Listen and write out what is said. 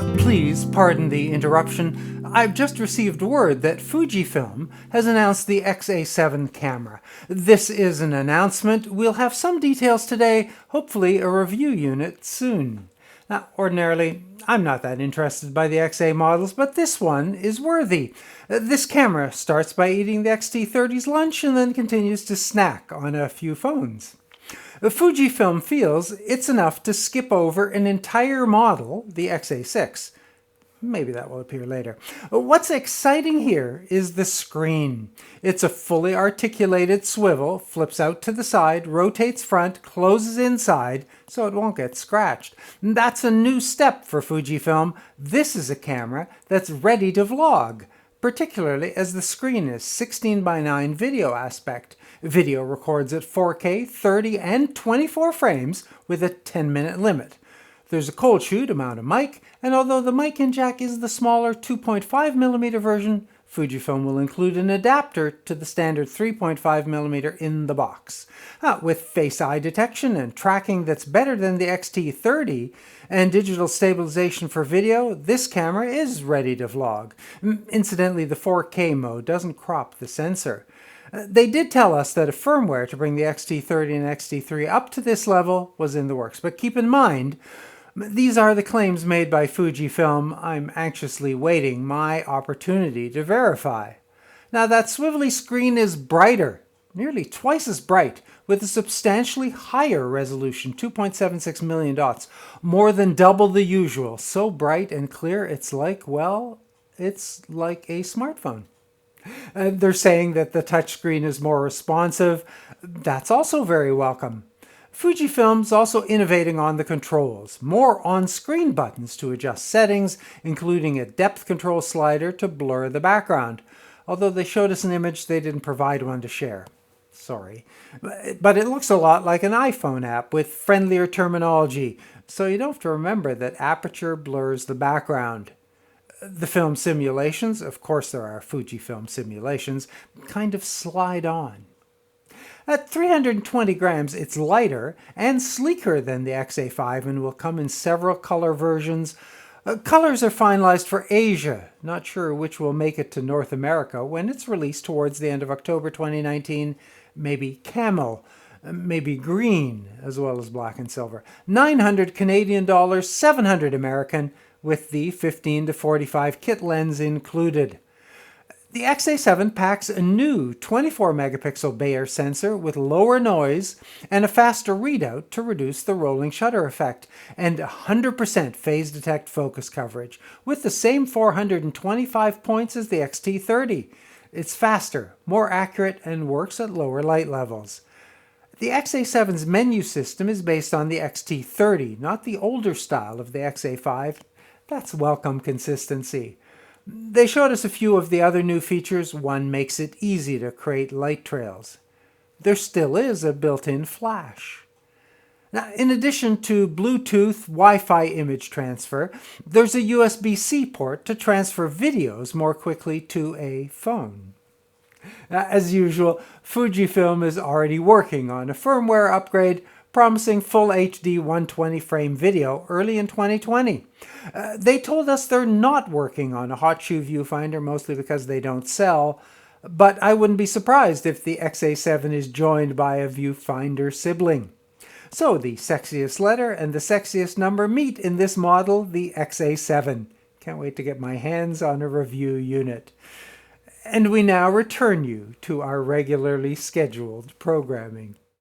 Please pardon the interruption. I've just received word that Fujifilm has announced the X-A7 camera. This is an announcement. We'll have some details today, hopefully a review unit soon. Now, ordinarily, I'm not that interested by the XA models, but this one is worthy. This camera starts by eating the X-T30's lunch and then continues to snack on a few phones. Fujifilm feels it's enough to skip over an entire model, the X-A6. Maybe that will appear later. What's exciting here is the screen. It's a fully articulated swivel, flips out to the side, rotates front, closes inside, so it won't get scratched. That's a new step for Fujifilm. This is a camera that's ready to vlog, particularly as the screen is 16:9 video aspect. Video records at 4K, 30 and 24 frames with a 10-minute limit. There's a cold shoe to mount a mic, and although the mic in jack is the smaller 2.5mm version, Fujifilm will include an adapter to the standard 3.5mm in the box. With Face eye detection and tracking that's better than the X-T30 and digital stabilization for video, this camera is ready to vlog. Incidentally, the 4K mode doesn't crop the sensor. They did tell us that a firmware to bring the X-T30 and X-T3 up to this level was in the works, but keep in mind, these are the claims made by Fujifilm. I'm anxiously waiting my opportunity to verify. Now that swivelly screen is brighter, nearly twice as bright, with a substantially higher resolution, 2.76 million dots, more than double the usual. So bright and clear, it's like, well, it's like a smartphone. They're saying that the touchscreen is more responsive. That's also very welcome. Fujifilm's also innovating on the controls. More on-screen buttons to adjust settings, including a depth control slider to blur the background. Although they showed us an image, they didn't provide one to share. Sorry. But it looks a lot like an iPhone app with friendlier terminology, so you don't have to remember that aperture blurs the background. The film simulations, of course there are Fujifilm simulations, kind of slide on. At 320 grams, it's lighter and sleeker than the X-A5 and will come in several color versions. Colors are finalized for Asia. Not sure which will make it to North America when it's released towards the end of October 2019. Maybe camel, maybe green, as well as black and silver. 900 Canadian dollars, 700 American, with the 15 to 45 kit lens included. The X-A7 packs a new 24-megapixel Bayer sensor with lower noise and a faster readout to reduce the rolling shutter effect, and 100% phase detect focus coverage, with the same 425 points as the X-T30. It's faster, more accurate, and works at lower light levels. The X-A7's menu system is based on the X-T30, not the older style of the X-A5. That's welcome consistency. They showed us a few of the other new features. One makes it easy to create light trails. There still is a built-in flash. Now, in addition to Bluetooth Wi-Fi image transfer, there's a USB-C port to transfer videos more quickly to a phone. As usual, Fujifilm is already working on a firmware upgrade, promising full HD 120 frame video early in 2020. They told us they're not working on a hot shoe viewfinder, mostly because they don't sell, but I wouldn't be surprised if the X-A7 is joined by a viewfinder sibling. So the sexiest letter and the sexiest number meet in this model, the X-A7. Can't wait to get my hands on a review unit. And we now return you to our regularly scheduled programming.